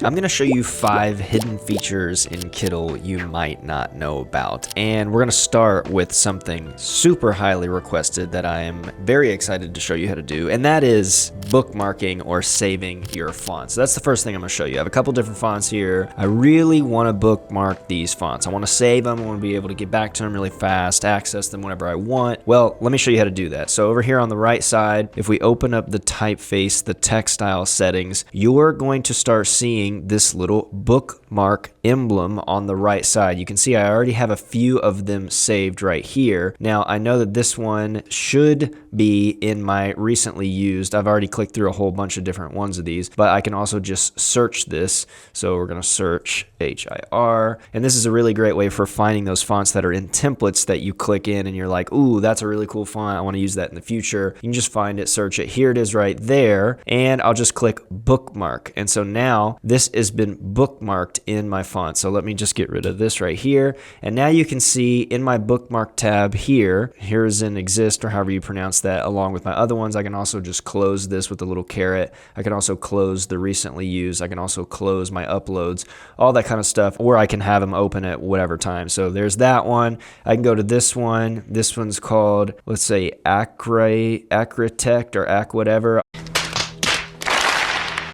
I'm going to show you 5 hidden features in Kittl you might not know about. And we're going to start with something super highly requested that I am very excited to show you how to do, and that is bookmarking or saving your fonts. So that's the first thing I'm going to show you. I have a couple different fonts here. I really want to bookmark these fonts. I want to save them. I want to be able to get back to them really fast, access them whenever I want. Well, let me show you how to do that. So over here on the right side, if we open up the typeface, the text style settings, you're going to start seeing this little bookmark emblem on the right side. You can see I already have a few of them saved right here. Now I know that this one should be in my recently used. I've already clicked through a whole bunch of different ones of these, but I can also just search this. So we're going to search HIR, and this is a really great way for finding those fonts that are in templates that you click in and you're like, ooh, that's a really cool font. I want to use that in the future. You can just find it, search it. Here it is right there, and I'll just click bookmark. And so now this has been bookmarked in my font. So let me just get rid of this right here. And now you can see in my bookmark tab here's in exist, or however you pronounce that, along with my other ones. I can also just close this with a little caret. I can also close the recently used. I can also close my uploads, all that kind of stuff, or I can have them open at whatever time. So there's that one. I can go to this one. This one's called, let's say, Acritect or Ac whatever.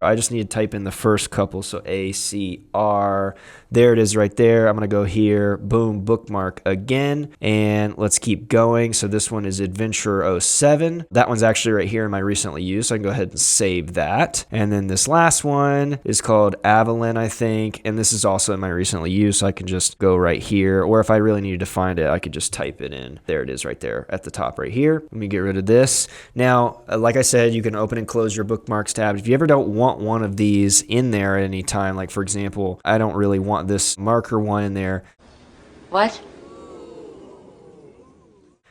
I just need to type in the first couple, so ACR. There it is right there. I'm going to go here, boom, bookmark again, and let's keep going. So this one is Adventure 07. That one's actually right here in my recently used, so I can go ahead and save that. And then this last one is called Avalon, I think, and this is also in my recently used, so I can just go right here, or if I really needed to find it, I could just type it in. There it is right there at the top right here. Let me get rid of this. Now, like I said, you can open and close your bookmarks tab. If you ever don't want one of these in there at any time, like for example, I don't really want this marker one in there. What?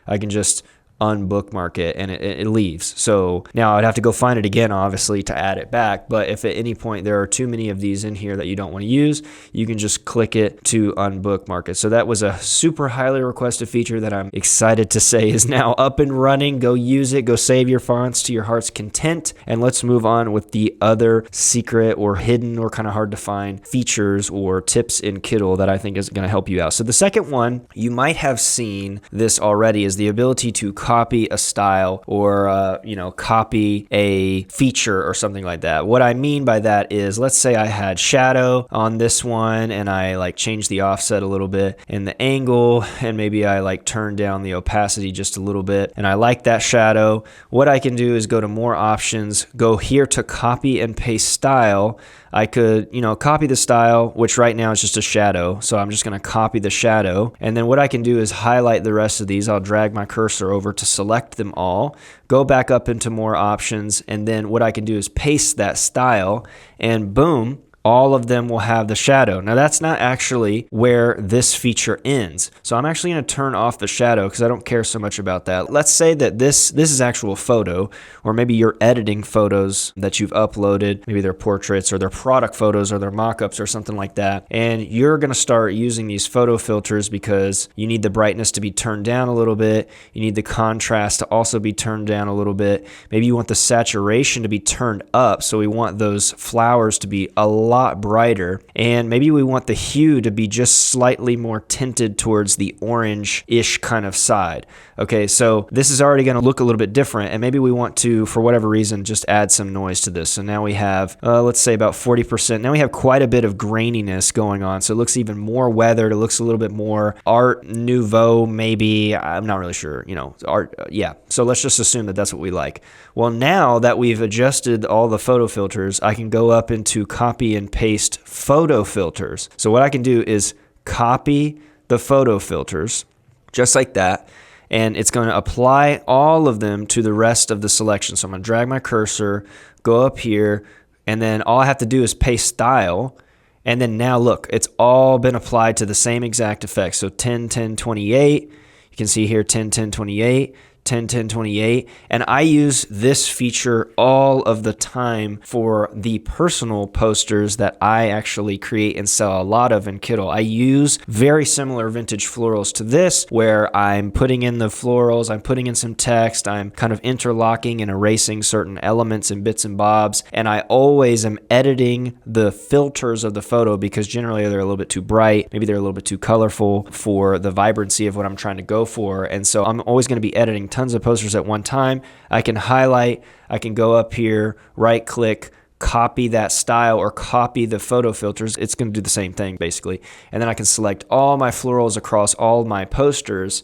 I can just unbookmark it and it leaves. So now I'd have to go find it again, obviously, to add it back. But if at any point there are too many of these in here that you don't want to use, you can just click it to unbookmark it. So that was a super highly requested feature that I'm excited to say is now up and running. Go use it. Go save your fonts to your heart's content. And let's move on with the other secret or hidden or kind of hard to find features or tips in Kittl that I think is going to help you out. So the second one, you might have seen this already, is the ability to copy a style or copy a feature or something like that. What I mean by that is, let's say I had shadow on this one and I like changed the offset a little bit and the angle, and maybe I like turned down the opacity just a little bit, and I like that shadow. What I can do is go to more options, go here to copy and paste style. I could, copy the style, which right now is just a shadow. So I'm just going to copy the shadow. And then what I can do is highlight the rest of these. I'll drag my cursor over to select them all, go back up into more options. And then what I can do is paste that style, and boom, all of them will have the shadow. Now that's not actually where this feature ends. So I'm actually going to turn off the shadow because I don't care so much about that. Let's say that this is actual photo, or maybe you're editing photos that you've uploaded. Maybe they're portraits or they're product photos or they're mock-ups or something like that. And you're going to start using these photo filters because you need the brightness to be turned down a little bit. You need the contrast to also be turned down a little bit. Maybe you want the saturation to be turned up. So we want those flowers to be a lot brighter, and maybe we want the hue to be just slightly more tinted towards the orange-ish kind of side. Okay, so this is already going to look a little bit different, and maybe we want to, for whatever reason, just add some noise to this. So now we have, let's say about 40%. Now we have quite a bit of graininess going on, so it looks even more weathered. It looks a little bit more Art Nouveau, maybe. I'm not really sure, art, yeah. So let's just assume that that's what we like. Well, now that we've adjusted all the photo filters, I can go up into copy and paste photo filters. So what I can do is copy the photo filters just like that, and it's going to apply all of them to the rest of the selection. So I'm going to drag my cursor, go up here, and then all I have to do is paste style, and then now look, it's all been applied to the same exact effect. So 10, 10, 28, you can see here 10, 10, 28, 1028, and I use this feature all of the time for the personal posters that I actually create and sell a lot of in Kittl. I use very similar vintage florals to this, where I'm putting in the florals, I'm putting in some text, I'm kind of interlocking and erasing certain elements and bits and bobs, and I always am editing the filters of the photo because generally they're a little bit too bright, maybe they're a little bit too colorful for the vibrancy of what I'm trying to go for, and so I'm always going to be editing tons of posters at one time. I can highlight, I can go up here, right click, copy that style or copy the photo filters. It's going to do the same thing basically. And then I can select all my florals across all my posters.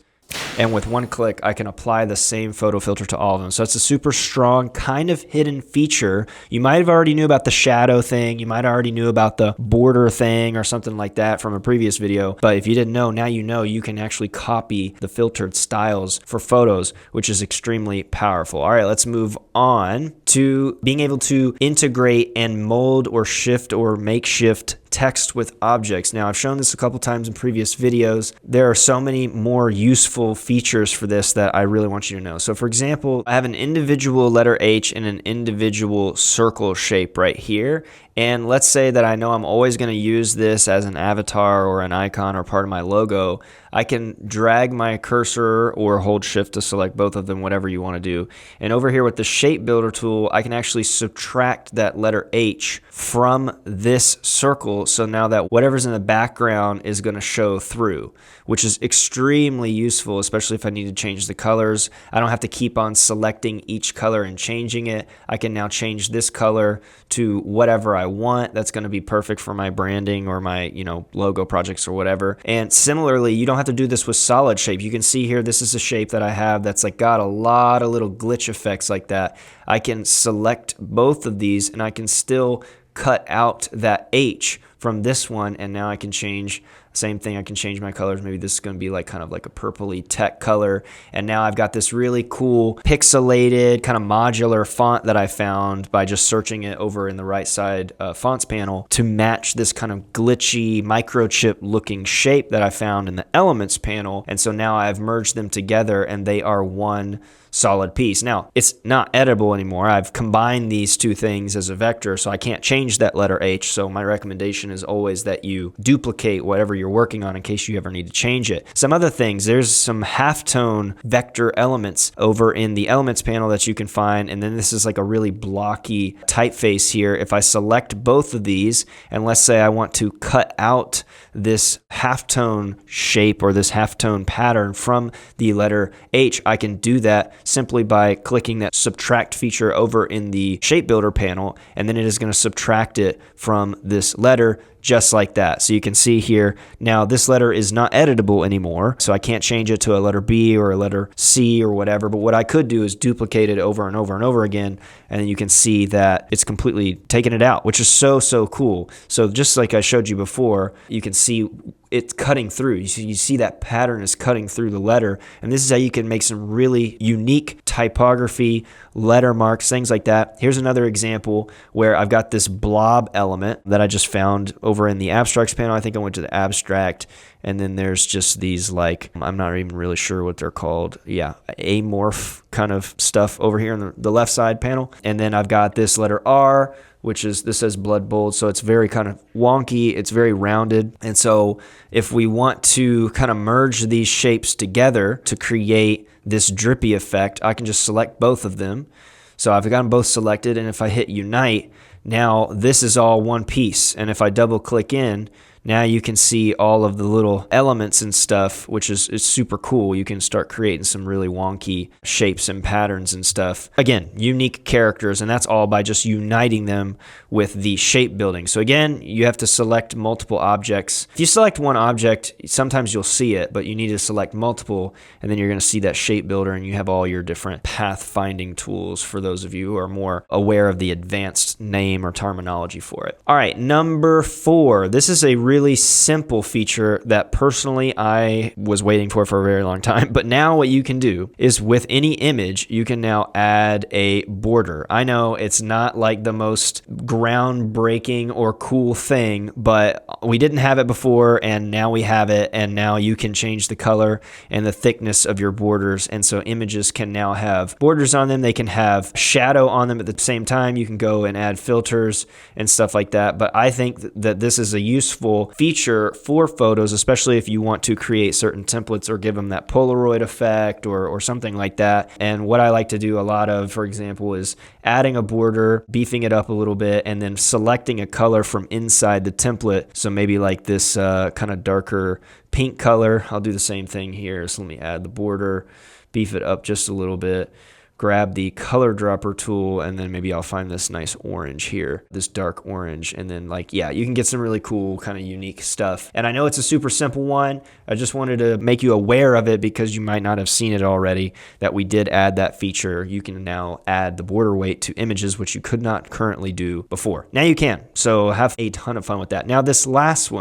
And with one click, I can apply the same photo filter to all of them. So it's a super strong kind of hidden feature. You might have already knew about the shadow thing. You might already knew about the border thing or something like that from a previous video. But if you didn't know, now you know you can actually copy the filtered styles for photos, which is extremely powerful. All right, let's move on to being able to integrate and mold or shift or makeshift text with objects. Now, I've shown this a couple times in previous videos. There are so many more useful features for this that I really want you to know. So for example, I have an individual letter H and an individual circle shape right here. And let's say that I know I'm always going to use this as an avatar or an icon or part of my logo. I can drag my cursor or hold shift to select both of them, whatever you want to do. And over here with the shape builder tool, I can actually subtract that letter H from this circle. So now that whatever's in the background is going to show through, which is extremely useful, especially if I need to change the colors. I don't have to keep on selecting each color and changing it. I can now change this color to whatever I want. That's going to be perfect for my branding or my, logo projects or whatever. And similarly, you don't have to do this with solid shape. You can see here, this is a shape that I have that's like got a lot of little glitch effects like that. I can select both of these and I can still cut out that H from this one, and now I can change, same thing, I can change my colors. Maybe this is going to be like kind of like a purpley tech color, and now I've got this really cool pixelated kind of modular font that I found by just searching it over in the right side fonts panel to match this kind of glitchy microchip looking shape that I found in the elements panel. And so now I've merged them together and they are one solid piece. Now, it's not editable anymore. I've combined these two things as a vector, so I can't change that letter H. So my recommendation is always that you duplicate whatever you're working on in case you ever need to change it. Some other things, there's some halftone vector elements over in the elements panel that you can find, and then this is like a really blocky typeface here. If I select both of these, and let's say I want to cut out this halftone shape or this halftone pattern from the letter H, I can do that simply by clicking that subtract feature over in the shape builder panel, and then it is going to subtract it from this letter just like that. So you can see here, now this letter is not editable anymore, so I can't change it to a letter B or a letter C or whatever, but what I could do is duplicate it over and over and over again, and then you can see that it's completely taken it out, which is so cool. So just like I showed you before, you can see it's cutting through. You see that pattern is cutting through the letter, and this is how you can make some really unique typography, letter marks, things like that. Here's another example where I've got this blob element that I just found over in the abstracts panel. I think I went to the abstract, and then there's just these, like, I'm not even really sure what they're called. Yeah, amorph kind of stuff over here on the left side panel. And then I've got this letter R, which is, this says blood bold, so it's very kind of wonky, it's very rounded. And so if we want to kind of merge these shapes together to create this drippy effect, I can just select both of them. So I've got them both selected, and if I hit unite, now this is all one piece. And if I double click in, now you can see all of the little elements and stuff, which is super cool. You can start creating some really wonky shapes and patterns and stuff. Again, unique characters, and that's all by just uniting them with the shape building. So again, you have to select multiple objects. If you select one object, sometimes you'll see it, but you need to select multiple, and then you're going to see that shape builder, and you have all your different path finding tools for those of you who are more aware of the advanced name or terminology for it. All right, number 4. This is a really simple feature that personally I was waiting for a very long time. But now what you can do is with any image, you can now add a border. I know it's not like the most groundbreaking or cool thing, but we didn't have it before and now we have it, and now you can change the color and the thickness of your borders. And so images can now have borders on them. They can have shadow on them at the same time. You can go and add filters and stuff like that. But I think that this is a useful feature for photos, especially if you want to create certain templates or give them that Polaroid effect or something like that. And what I like to do a lot of, for example, is adding a border, beefing it up a little bit, and then selecting a color from inside the template. So maybe like this kind of darker pink color. I'll do the same thing here. So let me add the border, beef it up just a little bit, grab the color dropper tool, and then maybe I'll find this nice orange here, this dark orange. And then you can get some really cool kind of unique stuff. And I know it's a super simple one. I just wanted to make you aware of it because you might not have seen it already, that we did add that feature. You can now add the border weight to images, which you could not currently do before. Now you can. So have a ton of fun with that. Now this last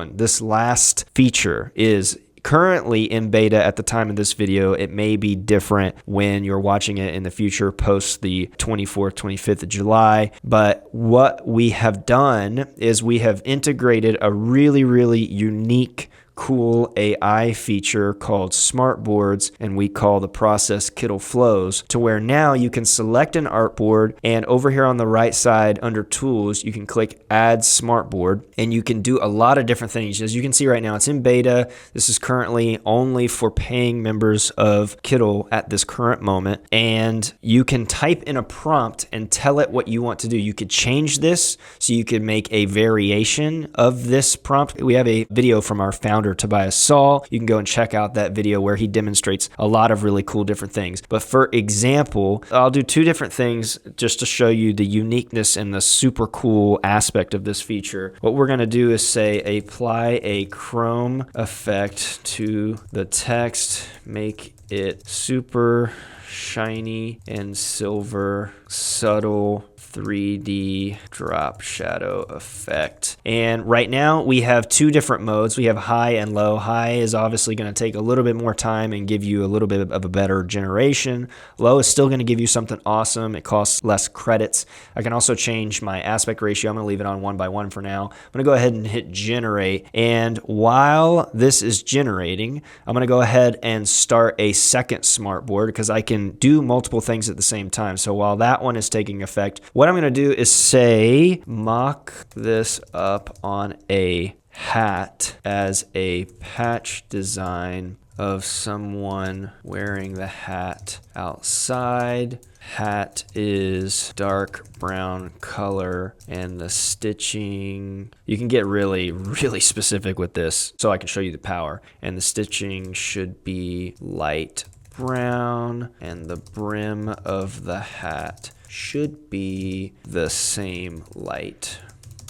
feature is currently in beta at the time of this video. It may be different when you're watching it in the future post the 24th, 25th of July. But what we have done is we have integrated a really, really unique, cool AI feature called Smartboards, and we call the process Kittl flows, to where now you can select an artboard, and over here on the right side under tools you can click add smartboard, and you can do a lot of different things. As you can see right now, it's in beta. This is currently only for paying members of Kittl at this current moment, and you can type in a prompt and tell it what you want to do. You could change this, so you could make a variation of this prompt. We have a video from our founder Tobias Saul. You can go and check out that video where he demonstrates a lot of really cool different things. But for example, I'll do two different things just to show you the uniqueness and the super cool aspect of this feature. What we're going to do is say apply a chrome effect to the text, make it super shiny and silver, subtle 3D drop shadow effect. And right now we have two different modes. We have high and low. High is obviously going to take a little bit more time and give you a little bit of a better generation. Low is still going to give you something awesome. It costs less credits. I can also change my aspect ratio. I'm going to leave it on 1:1 for now. I'm going to go ahead and hit generate. And while this is generating, I'm going to go ahead and start a second smartboard because I can do multiple things at the same time. So while that one is taking effect, what I'm going to do is say mock this up on a hat as a patch design of someone wearing the hat outside. Hat is dark brown color, and the stitching, you can get really, really specific with this so I can show you the power. And the stitching should be light brown, and the brim of the hat should be the same light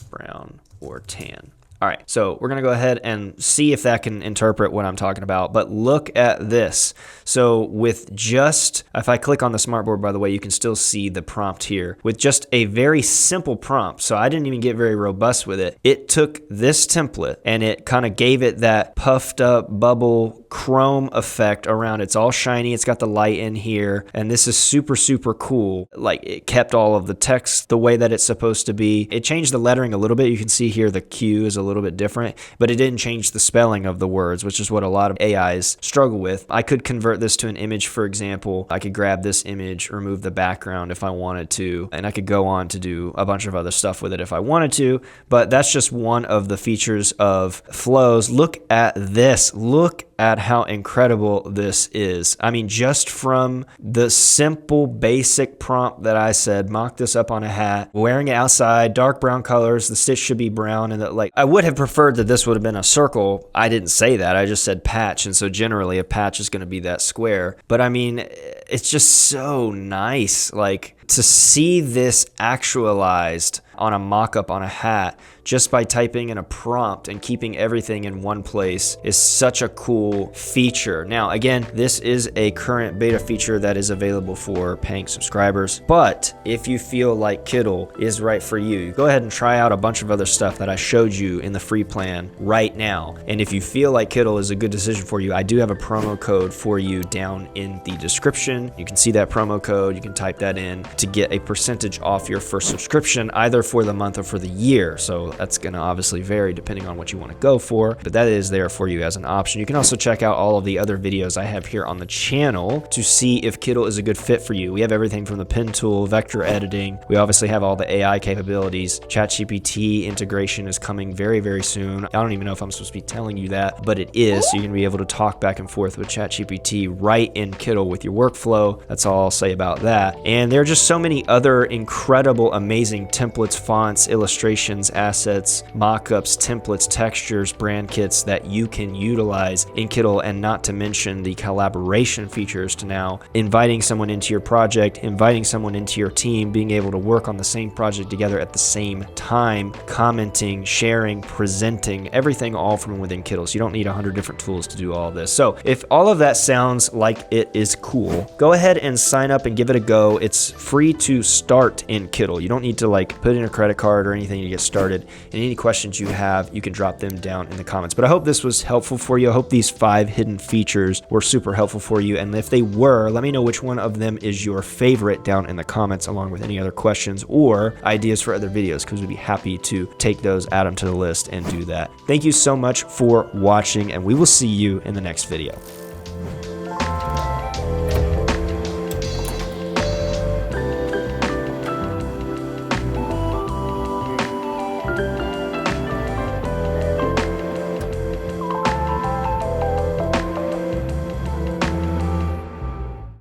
brown or tan. All right, so we're gonna go ahead and see if that can interpret what I'm talking about, but look at this. So with just, if I click on the smartboard, by the way, you can still see the prompt here. With just a very simple prompt, so I didn't even get very robust with it, it took this template and it kind of gave it that puffed up bubble chrome effect around. It's all shiny, it's got the light in here, and this is super, super cool. Like, it kept all of the text the way that it's supposed to be. It changed the lettering a little bit. You can see here the Q is a little bit different, but it didn't change the spelling of the words, which is what a lot of AIs struggle with. I could convert this to an image, for example. I could grab this image, remove the background if I wanted to, and I could go on to do a bunch of other stuff with it if I wanted to, but that's just one of the features of flows. Look at this. Look at how incredible this is. I mean, just from the simple basic prompt that I said, mock this up on a hat, wearing it outside, dark brown colors, the stitch should be brown, and like, I would have preferred that this would have been a circle. I didn't say that, I just said patch, and so generally a patch is going to be that square. But I mean, it's just so nice, like, to see this actualized on a mock-up on a hat just by typing in a prompt and keeping everything in one place is such a cool feature. Now, again, this is a current beta feature that is available for paying subscribers, but if you feel like Kittl is right for you, go ahead and try out a bunch of other stuff that I showed you in the free plan right now. And if you feel like Kittl is a good decision for you, I do have a promo code for you down in the description. You can see that promo code, you can type that in to get a percentage off your first subscription, either for the month or for the year. So that's gonna obviously vary depending on what you wanna go for, but that is there for you as an option. You can also check out all of the other videos I have here on the channel to see if Kittl is a good fit for you. We have everything from the pen tool, vector editing. We obviously have all the AI capabilities. ChatGPT integration is coming very, very soon. I don't even know if I'm supposed to be telling you that, but it is. So you're gonna be able to talk back and forth with ChatGPT right in Kittl with your workflow. That's all I'll say about that. And there are just so many other incredible, amazing templates, fonts, illustrations, assets, mockups, templates, textures, brand kits that you can utilize in Kittl, and not to mention the collaboration features to now inviting someone into your project, inviting someone into your team, being able to work on the same project together at the same time, commenting, sharing, presenting, everything all from within Kittl. So you don't need 100 different tools to do all this. So if all of that sounds like it is cool, go ahead and sign up and give it a go. It's free to start in Kittl. You don't need to like put in a credit card or anything to get started. And any questions you have, you can drop them down in the comments. But I hope this was helpful for you. I hope these 5 hidden features were super helpful for you. And if they were, let me know which one of them is your favorite down in the comments, along with any other questions or ideas for other videos, because we'd be happy to take those, add them to the list, and do that. Thank you so much for watching, and we will see you in the next video.